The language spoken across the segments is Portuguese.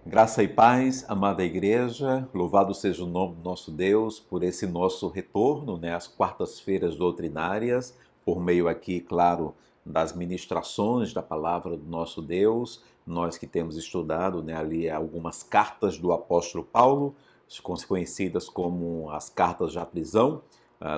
Graça e paz, amada igreja, louvado seja o nome do nosso Deus por esse nosso retorno, às quartas-feiras doutrinárias, por meio aqui, claro, das ministrações da palavra do nosso Deus. Nós que temos estudado, ali algumas cartas do apóstolo Paulo, conhecidas como as cartas da prisão.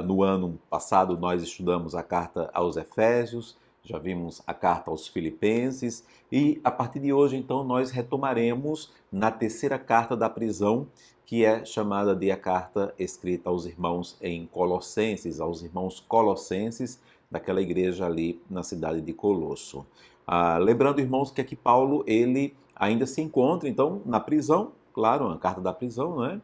No ano passado nós estudamos a carta aos Efésios, já vimos a carta aos Filipenses e a partir de hoje, então, nós retomaremos na terceira carta da prisão, que é chamada de a carta escrita aos irmãos em Colossenses, aos irmãos colossenses daquela igreja ali na cidade de Colosso. Lembrando, irmãos, que aqui Paulo, ele ainda se encontra, então, na prisão, claro, a carta da prisão, não é?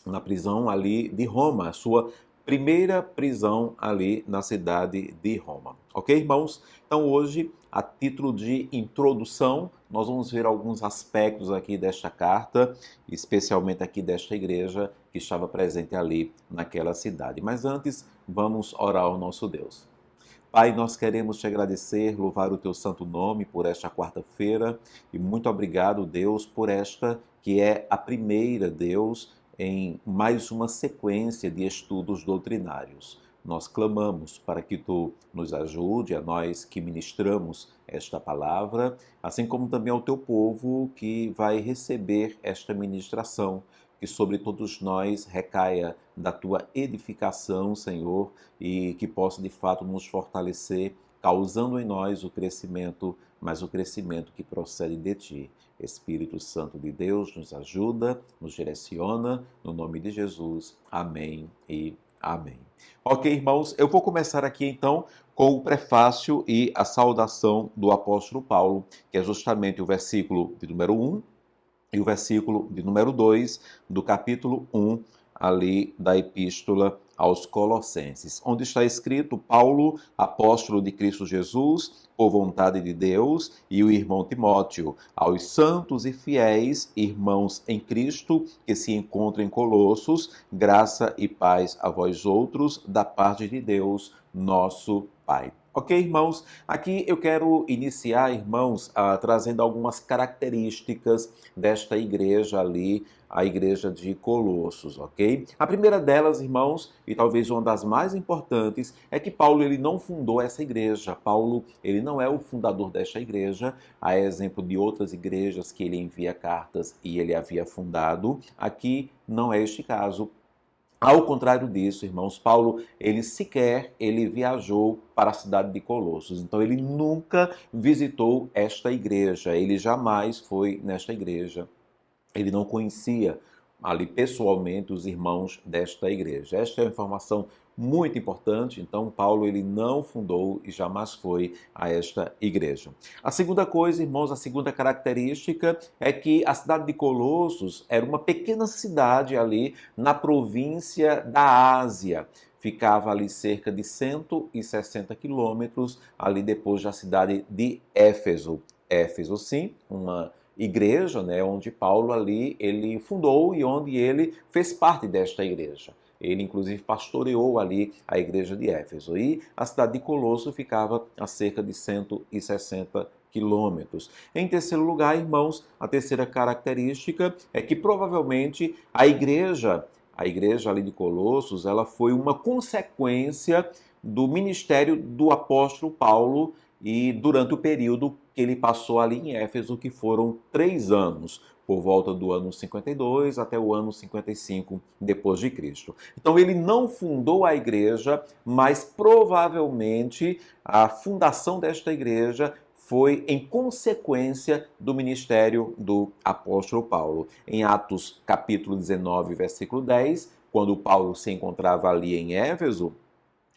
Na prisão ali de Roma, a sua primeira prisão ali na cidade de Roma. Ok, irmãos? Então hoje, a título de introdução, nós vamos ver alguns aspectos aqui desta carta, especialmente aqui desta igreja que estava presente ali naquela cidade. Mas antes, vamos orar ao nosso Deus. Pai, nós queremos te agradecer, louvar o teu santo nome por esta quarta-feira e muito obrigado, Deus, por esta que é a primeira, Deus, em mais uma sequência de estudos doutrinários. Nós clamamos para que tu nos ajude, a nós que ministramos esta palavra, assim como também ao teu povo que vai receber esta ministração, que sobre todos nós recaia da tua edificação, Senhor, e que possa de fato nos fortalecer, causando em nós o crescimento, mas o crescimento que procede de ti. Espírito Santo de Deus nos ajuda, nos direciona, no nome de Jesus. Amém e amém. Ok, irmãos, eu vou começar aqui então com o prefácio e a saudação do apóstolo Paulo, que é justamente o versículo de número 1 e o versículo de número 2 do capítulo 1 ali da epístola aos Colossenses, onde está escrito: Paulo, apóstolo de Cristo Jesus, por vontade de Deus, e o irmão Timóteo, aos santos e fiéis irmãos em Cristo que se encontram em Colossos, graça e paz a vós outros, da parte de Deus, nosso Pai. Ok, irmãos? Aqui eu quero iniciar, irmãos, trazendo algumas características desta igreja ali, a igreja de Colossos, ok? A primeira delas, irmãos, e talvez uma das mais importantes, é que Paulo ele não fundou essa igreja. Paulo ele não é o fundador desta igreja, a exemplo de outras igrejas que ele envia cartas e ele havia fundado. Aqui não é este caso. Ao contrário disso, irmãos, Paulo, ele viajou para a cidade de Colossos. Então, ele nunca visitou esta igreja, ele jamais foi nesta igreja. Ele não conhecia ali pessoalmente os irmãos desta igreja. Esta é uma informação muito importante. Então, Paulo ele não fundou e jamais foi a esta igreja. A segunda coisa, irmãos, a segunda característica é que a cidade de Colossos era uma pequena cidade ali na província da Ásia. Ficava ali cerca de 160 quilômetros ali depois da cidade de Éfeso. Éfeso, sim, uma igreja, onde Paulo ali ele fundou e onde ele fez parte desta igreja. Ele inclusive pastoreou ali a igreja de Éfeso. E a cidade de Colosso ficava a cerca de 160 quilômetros. Em terceiro lugar, irmãos, a terceira característica é que provavelmente a igreja ali de Colossos, ela foi uma consequência do ministério do apóstolo Paulo e durante o período que ele passou ali em Éfeso, que foram 3 anos, por volta do ano 52 até o ano 55 depois de Cristo. Então ele não fundou a igreja, mas provavelmente a fundação desta igreja foi em consequência do ministério do apóstolo Paulo. Em Atos capítulo 19, versículo 10, quando Paulo se encontrava ali em Éfeso,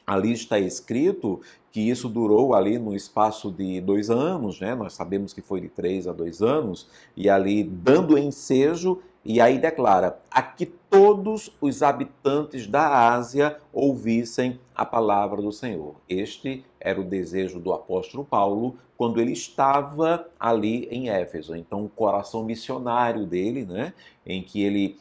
ali está escrito que isso durou ali no espaço de 2 anos, Nós sabemos que foi de 3 a 2 anos, e ali dando ensejo, e aí declara: a que todos os habitantes da Ásia ouvissem a palavra do Senhor. Este era o desejo do apóstolo Paulo quando ele estava ali em Éfeso. Então, o coração missionário dele, em que ele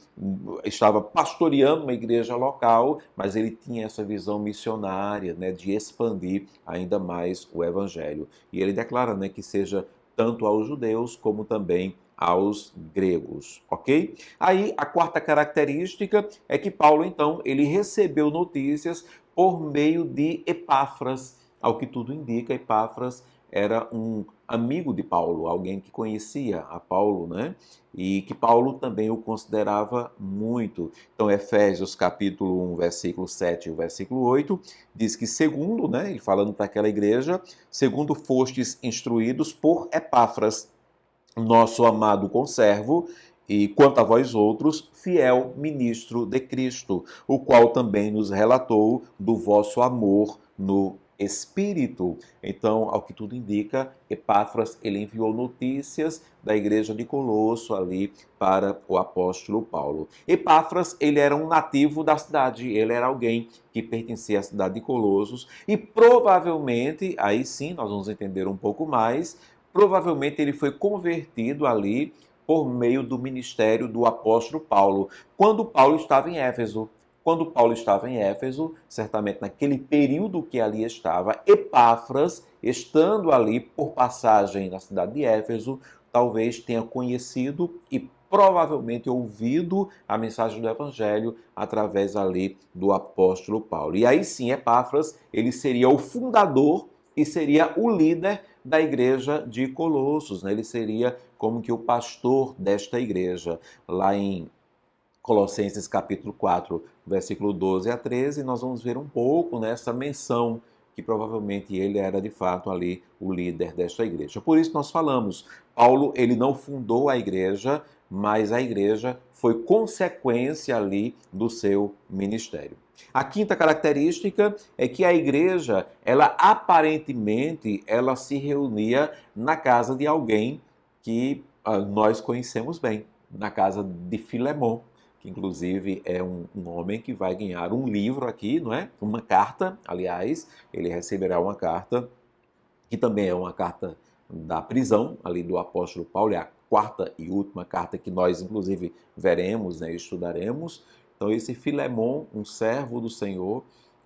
estava pastoreando uma igreja local, mas ele tinha essa visão missionária, de expandir ainda mais o evangelho. E ele declara, que seja tanto aos judeus como também aos gregos, ok? Aí a quarta característica é que Paulo, então, ele recebeu notícias por meio de Epáfras. Ao que tudo indica, Epáfras era um amigo de Paulo, alguém que conhecia a Paulo, né? E que Paulo também o considerava muito. Então, Efésios capítulo 1, versículo 7 e o versículo 8, diz que segundo, né, ele falando para aquela igreja, segundo fostes instruídos por Epáfras, nosso amado conservo, e quanto a vós outros, fiel ministro de Cristo, o qual também nos relatou do vosso amor no Espírito. Então, ao que tudo indica, Epáfras, ele enviou notícias da igreja de Colosso ali para o apóstolo Paulo. Epáfras, ele era um nativo da cidade, ele era alguém que pertencia à cidade de Colossos e provavelmente, aí sim nós vamos entender um pouco mais, provavelmente ele foi convertido ali por meio do ministério do apóstolo Paulo, quando Paulo estava em Éfeso. Quando Paulo estava em Éfeso, certamente naquele período que ali estava, Epáfras, estando ali por passagem na cidade de Éfeso, talvez tenha conhecido e provavelmente ouvido a mensagem do evangelho através ali do apóstolo Paulo. E aí sim, Epáfras, ele seria o fundador e seria o líder da igreja de Colossos, né? Ele seria como que o pastor desta igreja. Lá em Colossenses capítulo 4, versículo 12 a 13, nós vamos ver um pouco nessa menção que provavelmente ele era de fato ali o líder desta igreja. Por isso nós falamos, Paulo ele não fundou a igreja, mas a igreja foi consequência ali do seu ministério. A quinta característica é que a igreja, ela aparentemente, ela se reunia na casa de alguém que nós conhecemos bem, na casa de Filemon, que inclusive é um homem que vai ganhar um livro aqui, não é? Uma carta, aliás, ele receberá uma carta, que também é uma carta da prisão, ali do apóstolo Paulo, é a quarta e última carta que nós, inclusive, veremos, né, estudaremos. Então, esse Filemon, um servo do Senhor,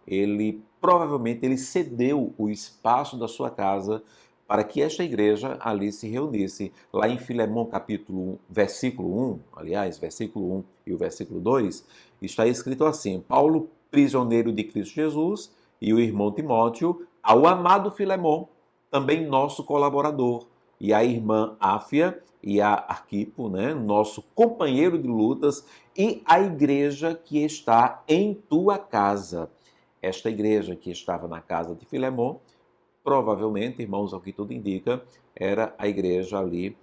ele provavelmente ele cedeu o espaço da sua casa para que esta igreja ali se reunisse. Lá em Filemon capítulo 1, versículo 1, aliás, versículo 1 e o versículo 2, está escrito assim: Paulo, prisioneiro de Cristo Jesus, e o irmão Timóteo, ao amado Filemon, também nosso colaborador, e a irmã Áfia e a Arquipo, né, nosso companheiro de lutas, e a igreja que está em tua casa. Esta igreja que estava na casa de Filemon, provavelmente, irmãos, ao que tudo indica, era a igreja ali,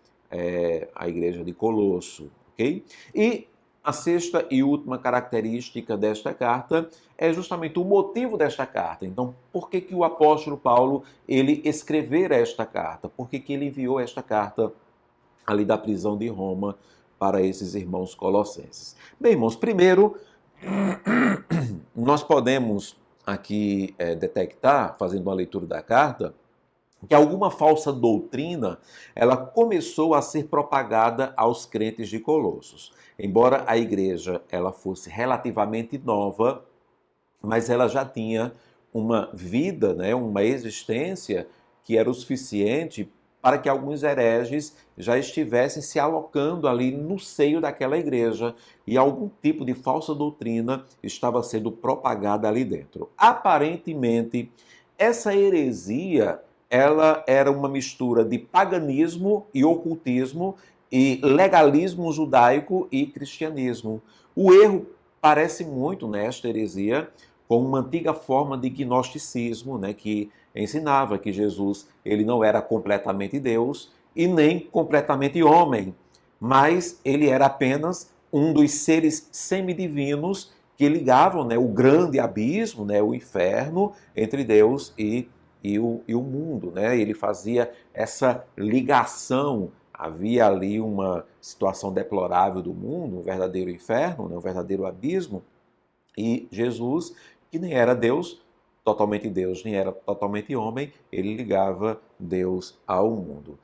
a igreja de Colosso, ok? E a sexta e última característica desta carta é justamente o motivo desta carta. Então, por que o apóstolo Paulo ele escrever esta carta? Por que ele enviou esta carta ali da prisão de Roma para esses irmãos colossenses? Bem, irmãos, primeiro nós podemos aqui detectar, fazendo uma leitura da carta, que alguma falsa doutrina ela começou a ser propagada aos crentes de Colossos. Embora a igreja ela fosse relativamente nova, mas ela já tinha uma vida, né, uma existência que era o suficiente para que alguns hereges já estivessem se alocando ali no seio daquela igreja e algum tipo de falsa doutrina estava sendo propagada ali dentro. Aparentemente, essa heresia ela era uma mistura de paganismo e ocultismo e legalismo judaico e cristianismo. O erro parece muito nesta heresia com uma antiga forma de gnosticismo, né, que ensinava que Jesus ele não era completamente Deus e nem completamente homem, mas ele era apenas um dos seres semidivinos que ligavam, né, o grande abismo, né, o inferno, entre Deus e o mundo. Né? Ele fazia essa ligação. Havia ali uma situação deplorável do mundo, um verdadeiro inferno, né, um verdadeiro abismo, e Jesus, que nem era Deus, nem era totalmente homem, ele ligava Deus ao mundo.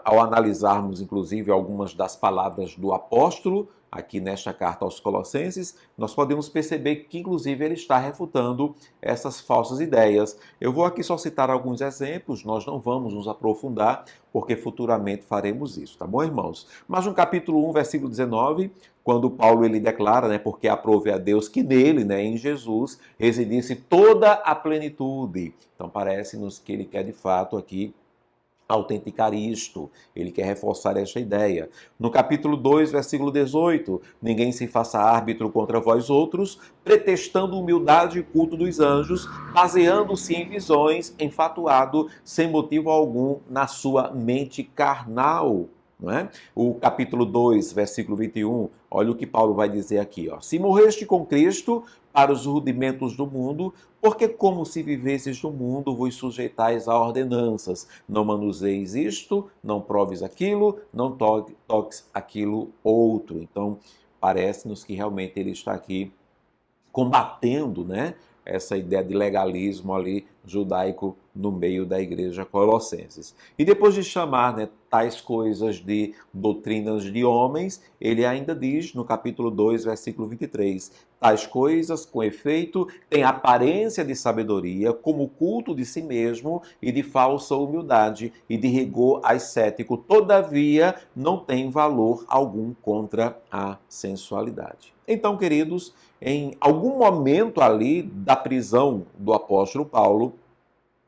Ao analisarmos, inclusive, algumas das palavras do apóstolo, aqui nesta carta aos Colossenses, nós podemos perceber que, inclusive, ele está refutando essas falsas ideias. Eu vou aqui só citar alguns exemplos, nós não vamos nos aprofundar, porque futuramente faremos isso, tá bom, irmãos? Mas no capítulo 1, versículo 19, quando Paulo ele declara, porque aprove a Deus que nele, em Jesus, residisse toda a plenitude. Então parece-nos que ele quer de fato aqui autenticar isto, ele quer reforçar esta ideia. No capítulo 2, versículo 18, ninguém se faça árbitro contra vós outros, pretextando humildade e culto dos anjos, baseando-se em visões, enfatuado, sem motivo algum, na sua mente carnal. Não é? O capítulo 2, versículo 21, olha o que Paulo vai dizer aqui. Se morreste com Cristo para os rudimentos do mundo, porque como se vivesses no mundo, vos sujeitais a ordenanças. Não manuseis isto, não proves aquilo, não toques aquilo outro. Então, parece-nos que realmente ele está aqui combatendo, essa ideia de legalismo ali judaico no meio da igreja colossenses. E depois de chamar tais coisas de doutrinas de homens, ele ainda diz no capítulo 2, versículo 23, tais coisas, com efeito, têm aparência de sabedoria, como culto de si mesmo e de falsa humildade e de rigor ascético, todavia não tem valor algum contra a sensualidade. Então, queridos, em algum momento ali da prisão do apóstolo Paulo,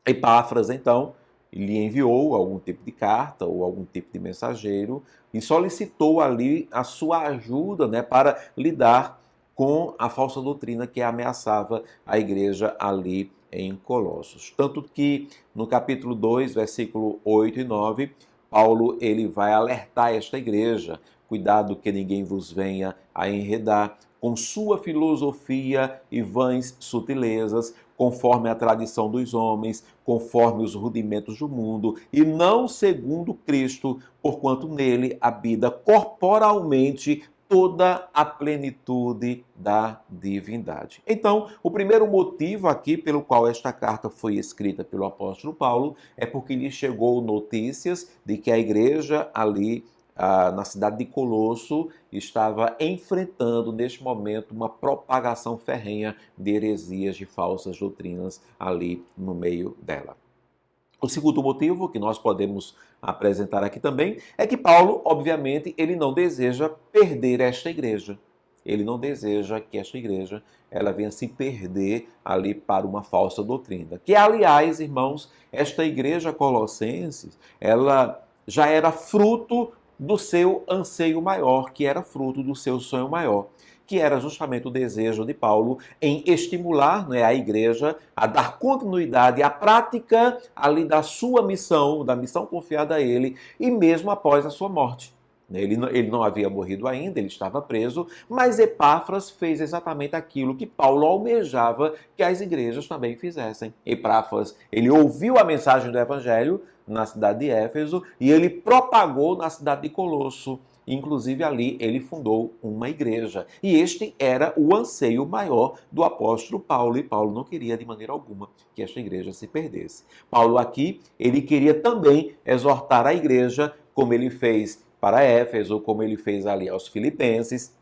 Epáfras, então, lhe enviou algum tipo de carta ou algum tipo de mensageiro e solicitou ali a sua ajuda para lidar com a falsa doutrina que ameaçava a igreja ali em Colossos. Tanto que no capítulo 2, versículo 8 e 9, Paulo ele vai alertar esta igreja: cuidado que ninguém vos venha a enredar com sua filosofia e vãs sutilezas, conforme a tradição dos homens, conforme os rudimentos do mundo, e não segundo Cristo, porquanto nele habita corporalmente toda a plenitude da divindade. Então, o primeiro motivo aqui pelo qual esta carta foi escrita pelo apóstolo Paulo é porque lhe chegou notícias de que a igreja ali na cidade de Colosso, estava enfrentando, neste momento, uma propagação ferrenha de heresias, de falsas doutrinas ali no meio dela. O segundo motivo que nós podemos apresentar aqui também é que Paulo, obviamente, ele não deseja perder esta igreja. Ele não deseja que esta igreja ela venha se perder ali para uma falsa doutrina. Que, aliás, irmãos, esta igreja colossense, ela já era fruto do seu anseio maior, que era fruto do seu sonho maior, que era justamente o desejo de Paulo em estimular a igreja a dar continuidade à prática ali da sua missão, da missão confiada a ele, e mesmo após a sua morte. Ele não havia morrido ainda, ele estava preso, mas Epáfras fez exatamente aquilo que Paulo almejava que as igrejas também fizessem. Epáfras, ele ouviu a mensagem do evangelho na cidade de Éfeso e ele propagou na cidade de Colosso. Inclusive ali ele fundou uma igreja. E este era o anseio maior do apóstolo Paulo. E Paulo não queria de maneira alguma que esta igreja se perdesse. Paulo aqui, ele queria também exortar a igreja, como ele fez para Éfeso, como ele fez ali aos Filipenses.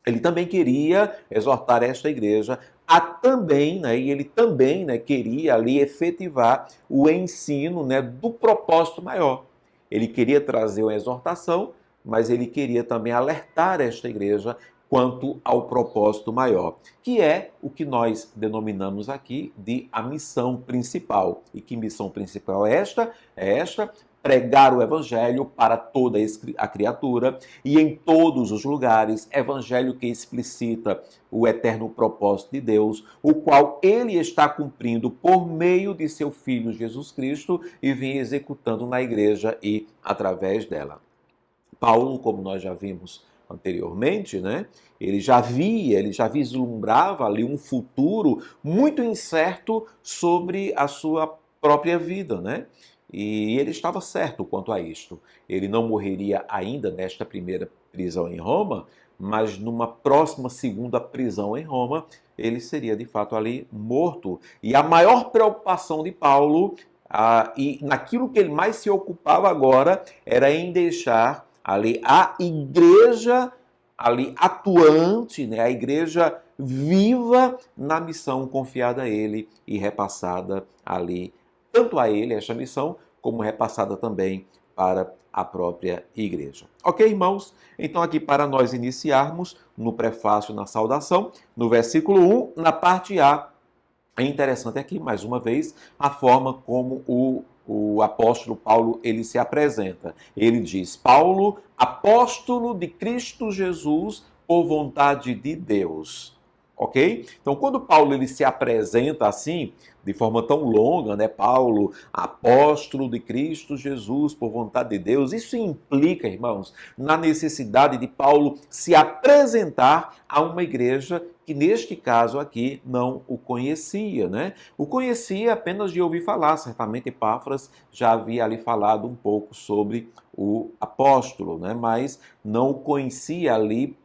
Ele também queria exortar esta igreja a também, e ele também queria ali efetivar o ensino do propósito maior. Ele queria trazer uma exortação, mas ele queria também alertar esta igreja quanto ao propósito maior, que é o que nós denominamos aqui de a missão principal. E que missão principal é esta? É esta: pregar o evangelho para toda a criatura e em todos os lugares, evangelho que explicita o eterno propósito de Deus, o qual ele está cumprindo por meio de seu Filho Jesus Cristo e vem executando na igreja e através dela. Paulo, como nós já vimos anteriormente, ele já vislumbrava ali um futuro muito incerto sobre a sua própria vida, E ele estava certo quanto a isto. Ele não morreria ainda nesta primeira prisão em Roma, mas numa próxima segunda prisão em Roma, ele seria de fato ali morto. E a maior preocupação de Paulo e naquilo que ele mais se ocupava agora era em deixar ali a igreja ali atuante, né, a igreja viva na missão confiada a ele e repassada ali, tanto a ele esta missão, como repassada também para a própria igreja. Ok, irmãos? Então aqui para nós iniciarmos no prefácio, na saudação, no versículo 1, na parte A, é interessante aqui, mais uma vez, a forma como o apóstolo Paulo ele se apresenta. Ele diz, Paulo, apóstolo de Cristo Jesus, por vontade de Deus. Ok? Então, quando Paulo ele se apresenta assim, de forma tão longa, né? Paulo, apóstolo de Cristo Jesus, por vontade de Deus, isso implica, irmãos, na necessidade de Paulo se apresentar a uma igreja que neste caso aqui não o conhecia, né? O conhecia apenas de ouvir falar, certamente Epáfras já havia ali falado um pouco sobre o apóstolo, né? Mas não o conhecia ali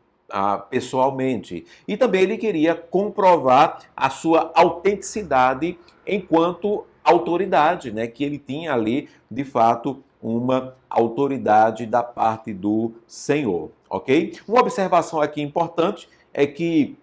pessoalmente. E também ele queria comprovar a sua autenticidade enquanto autoridade, né? Que ele tinha ali, de fato, uma autoridade da parte do Senhor, ok? Uma observação aqui importante é que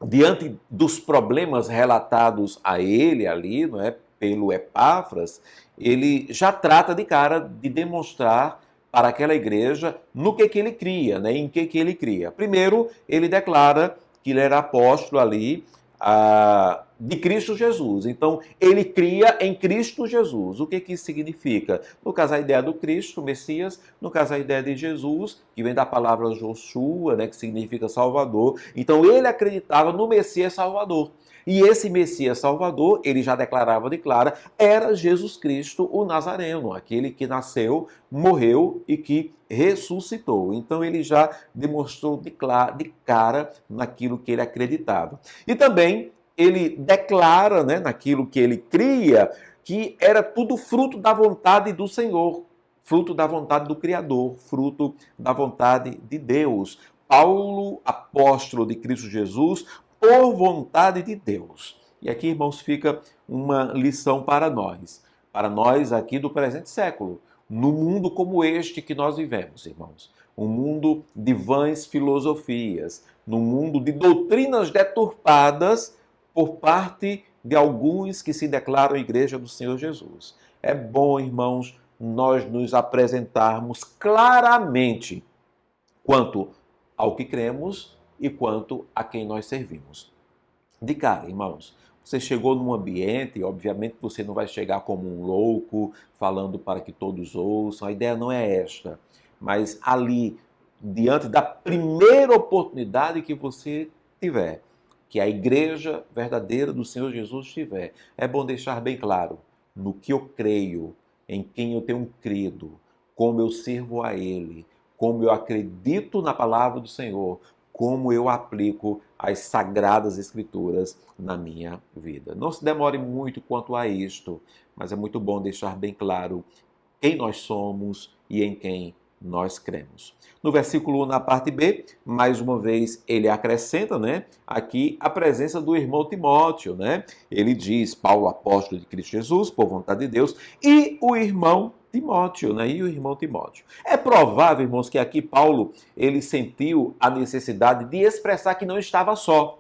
diante dos problemas relatados a ele ali, não é, pelo Epáfras, ele já trata de cara de demonstrar para aquela igreja no que ele cria, né, em que ele cria. Primeiro, ele declara que ele era apóstolo ali de Cristo Jesus. Então, ele cria em Cristo Jesus. O que isso significa? No caso, a ideia do Cristo, o Messias. No caso, a ideia de Jesus, que vem da palavra Joshua, né, que significa Salvador. Então, ele acreditava no Messias Salvador. E esse Messias Salvador, ele já declarava de clara, era Jesus Cristo, o Nazareno, aquele que nasceu, morreu e que ressuscitou. Então ele já demonstrou de cara naquilo que ele acreditava. E também ele declara, né, naquilo que ele cria, que era tudo fruto da vontade do Senhor, fruto da vontade do Criador, fruto da vontade de Deus. Paulo, apóstolo de Cristo Jesus, por vontade de Deus. E aqui, irmãos, fica uma lição para nós aqui do presente século, no mundo como este que nós vivemos, irmãos. Um mundo de vãs filosofias, num mundo de doutrinas deturpadas por parte de alguns que se declaram Igreja do Senhor Jesus. É bom, irmãos, nós nos apresentarmos claramente quanto ao que cremos e quanto a quem nós servimos. De cara, irmãos, você chegou num ambiente, obviamente você não vai chegar como um louco, falando para que todos ouçam, a ideia não é esta. Mas ali, diante da primeira oportunidade que você tiver, que a igreja verdadeira do Senhor Jesus tiver, é bom deixar bem claro no que eu creio, em quem eu tenho crido, como eu sirvo a Ele, como eu acredito na palavra do Senhor, como eu aplico as sagradas escrituras na minha vida. Não se demore muito quanto a isto, mas é muito bom deixar bem claro quem nós somos e em quem nós cremos. No versículo 1, na parte B, mais uma vez ele acrescenta, né, aqui a presença do irmão Timóteo, né? Ele diz, Paulo, apóstolo de Cristo Jesus, por vontade de Deus, e o irmão Timóteo, né? E o irmão Timóteo. É provável, irmãos, que aqui Paulo ele sentiu a necessidade de expressar que não estava só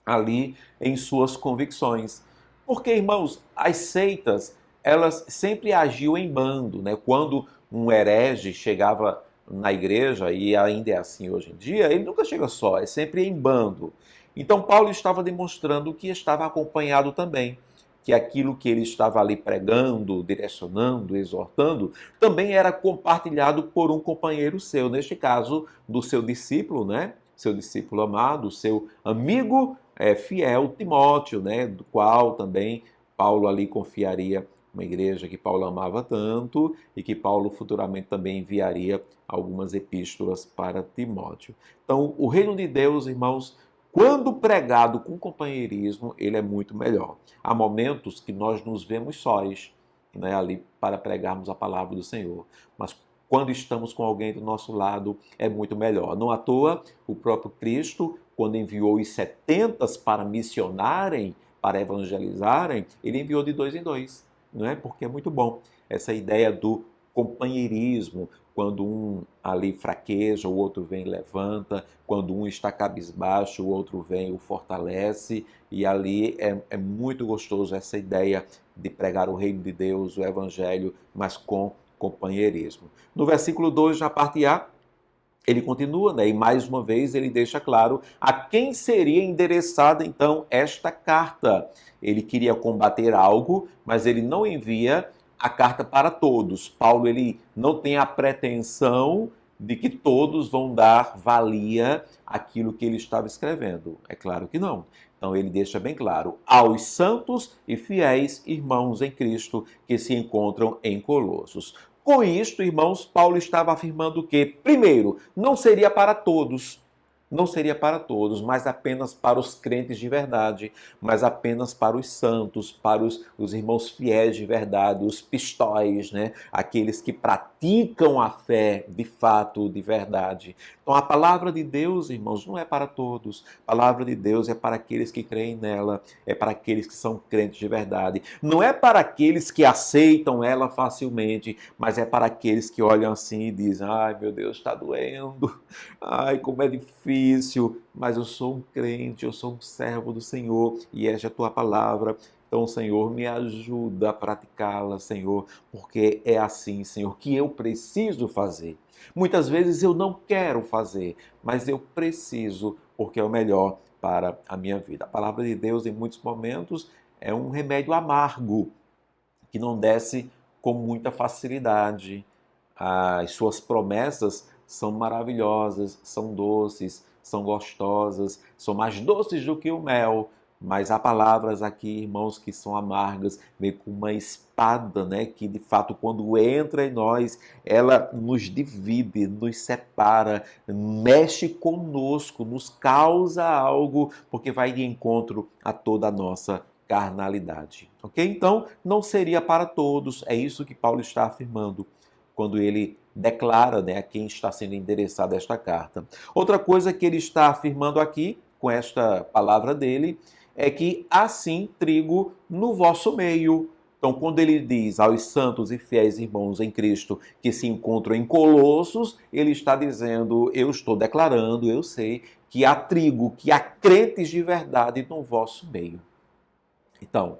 ali em suas convicções. Porque, irmãos, as seitas, elas sempre agiam em bando, né? Quando um herege chegava na igreja, e ainda é assim hoje em dia, ele nunca chega só, é sempre em bando. Então Paulo estava demonstrando que estava acompanhado também, que aquilo que ele estava ali pregando, direcionando, exortando, também era compartilhado por um companheiro seu, neste caso, do seu discípulo, né? Seu discípulo amado, seu amigo fiel Timóteo, né? Do qual também Paulo ali confiaria uma igreja que Paulo amava tanto e que Paulo futuramente também enviaria algumas epístolas para Timóteo. Então, o reino de Deus, irmãos, quando pregado com companheirismo, ele é muito melhor. Há momentos que nós nos vemos sós, né, ali para pregarmos a palavra do Senhor, mas quando estamos com alguém do nosso lado, é muito melhor. Não à toa, o próprio Cristo, quando enviou os 70 para missionarem, para evangelizarem, ele enviou de dois em dois. não é? Porque é muito bom essa ideia do companheirismo, quando um ali fraqueja, o outro vem e levanta, quando um está cabisbaixo, o outro vem e o fortalece, e ali é muito gostoso essa ideia de pregar o reino de Deus, o evangelho, mas com companheirismo. No versículo 2, na parte A, ele continua, né? E mais uma vez ele deixa claro a quem seria endereçada então esta carta. Ele queria combater algo, mas ele não envia a carta para todos. Paulo ele não tem a pretensão de que todos vão dar valia àquilo que ele estava escrevendo. É claro que não. Então ele deixa bem claro: aos santos e fiéis irmãos em Cristo que se encontram em Colossos. Com isto, irmãos, Paulo estava afirmando que, primeiro, não seria para todos, não seria para todos, mas apenas para os crentes de verdade, mas apenas para os santos, para os irmãos fiéis de verdade, os pistóis, né? Aqueles que praticam a fé de fato, de verdade. Então a palavra de Deus, irmãos, não é para todos. A palavra de Deus é para aqueles que creem nela, é para aqueles que são crentes de verdade. Não é para aqueles que aceitam ela facilmente, mas é para aqueles que olham assim e dizem: ai meu Deus, está doendo, ai como é difícil, mas eu sou um crente, eu sou um servo do Senhor e esta é a tua palavra. Então, Senhor, me ajuda a praticá-la, Senhor, porque é assim, Senhor, que eu preciso fazer. Muitas vezes eu não quero fazer, mas eu preciso, porque é o melhor para a minha vida. A palavra de Deus, em muitos momentos, é um remédio amargo, que não desce com muita facilidade. As suas promessas são maravilhosas, são doces, são gostosas, são mais doces do que o mel. Mas há palavras aqui, irmãos, que são amargas, meio com uma espada, né? Que de fato, quando entra em nós, ela nos divide, nos separa, mexe conosco, nos causa algo, porque vai de encontro a toda a nossa carnalidade. Ok? Então, não seria para todos, é isso que Paulo está afirmando quando ele declara, né, a quem está sendo endereçada esta carta. Outra coisa que ele está afirmando aqui, com esta palavra dele, é que há sim trigo no vosso meio. Então, quando ele diz aos santos e fiéis irmãos em Cristo que se encontram em Colossos, ele está dizendo: eu estou declarando, eu sei, que há trigo, que há crentes de verdade no vosso meio. Então,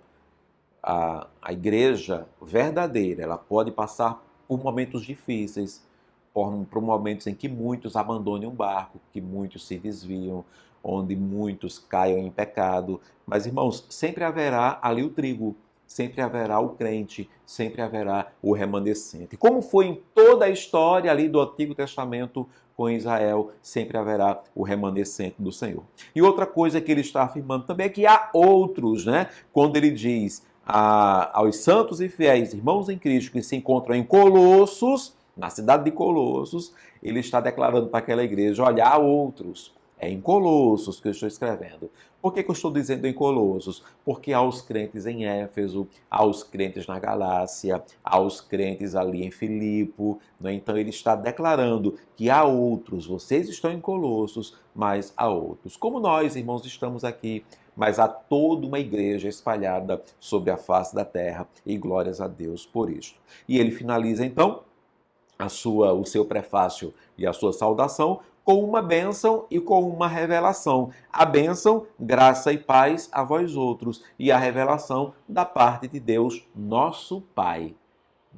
a igreja verdadeira, ela pode passar por momentos difíceis, por momentos em que muitos abandonem um barco, que muitos se desviam, onde muitos caiam em pecado. Mas, irmãos, sempre haverá ali o trigo, sempre haverá o crente, sempre haverá o remanescente. Como foi em toda a história ali do Antigo Testamento com Israel, sempre haverá o remanescente do Senhor. E outra coisa que ele está afirmando também é que há outros, né? Quando ele diz aos santos e fiéis irmãos em Cristo que se encontram em Colossos, na cidade de Colossos, ele está declarando para aquela igreja: olha, há outros. É em Colossos que eu estou escrevendo. Por que eu estou dizendo em Colossos? Porque há os crentes em Éfeso, há os crentes na Galácia, há os crentes ali em Filipo. Né? Então ele está declarando que há outros. Vocês estão em Colossos, mas há outros. Como nós, irmãos, estamos aqui, mas há toda uma igreja espalhada sobre a face da terra, e glórias a Deus por isso. E ele finaliza então o seu prefácio e a sua saudação com uma bênção e com uma revelação. A bênção, graça e paz a vós outros, e a revelação da parte de Deus, nosso Pai.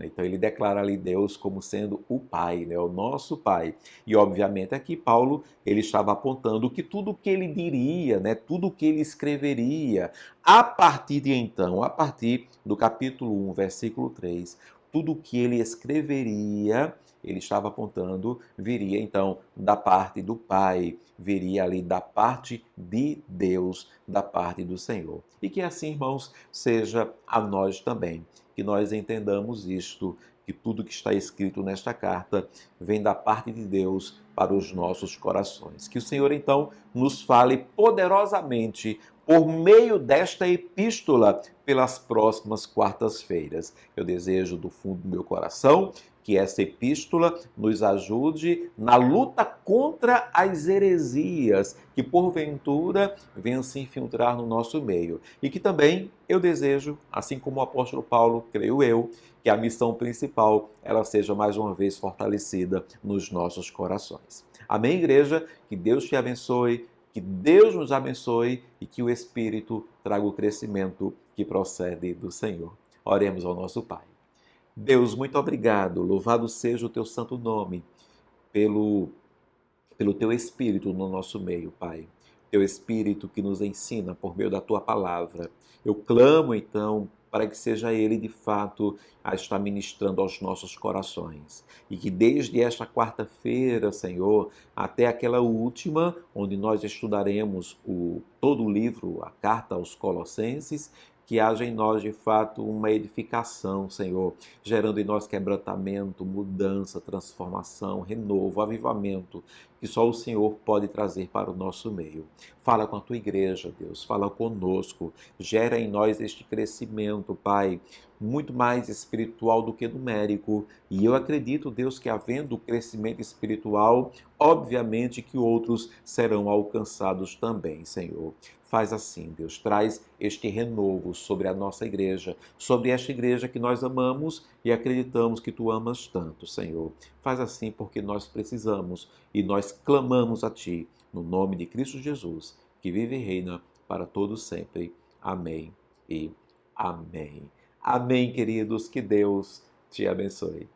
Então ele declara ali Deus como sendo o Pai, né? O nosso Pai. E obviamente aqui Paulo ele estava apontando que tudo o que ele diria, né? Tudo o que ele escreveria, a partir de então, a partir do capítulo 1, versículo 3, tudo o que ele escreveria, ele estava apontando, viria então da parte do Pai, viria ali da parte de Deus, da parte do Senhor. E que assim, irmãos, seja a nós também, que nós entendamos isto, que tudo que está escrito nesta carta vem da parte de Deus para os nossos corações. Que o Senhor, então, nos fale poderosamente por meio desta epístola pelas próximas quartas-feiras. Eu desejo do fundo do meu coração que essa epístola nos ajude na luta contra as heresias que porventura venham se infiltrar no nosso meio. E que também eu desejo, assim como o apóstolo Paulo, creio eu, que a missão principal ela seja mais uma vez fortalecida nos nossos corações. Amém, igreja? Que Deus te abençoe, que Deus nos abençoe e que o Espírito traga o crescimento que procede do Senhor. Oremos ao nosso Pai. Deus, muito obrigado. Louvado seja o teu santo nome pelo teu Espírito no nosso meio, Pai. Teu Espírito que nos ensina por meio da tua palavra. Eu clamo, então, para que seja Ele, de fato, a estar ministrando aos nossos corações. E que desde esta quarta-feira, Senhor, até aquela última, onde nós estudaremos todo o livro, a carta aos Colossenses, que haja em nós, de fato, uma edificação, Senhor, gerando em nós quebrantamento, mudança, transformação, renovo, avivamento, que só o Senhor pode trazer para o nosso meio. Fala com a tua igreja, Deus, fala conosco, gera em nós este crescimento, Pai, muito mais espiritual do que numérico. E eu acredito, Deus, que havendo crescimento espiritual, obviamente que outros serão alcançados também, Senhor. Faz assim, Deus, traz este renovo sobre a nossa igreja, sobre esta igreja que nós amamos e acreditamos que tu amas tanto, Senhor. Faz assim porque nós precisamos e nós clamamos a ti, no nome de Cristo Jesus, que vive e reina para todos sempre. Amém e amém. Amém, queridos, que Deus te abençoe.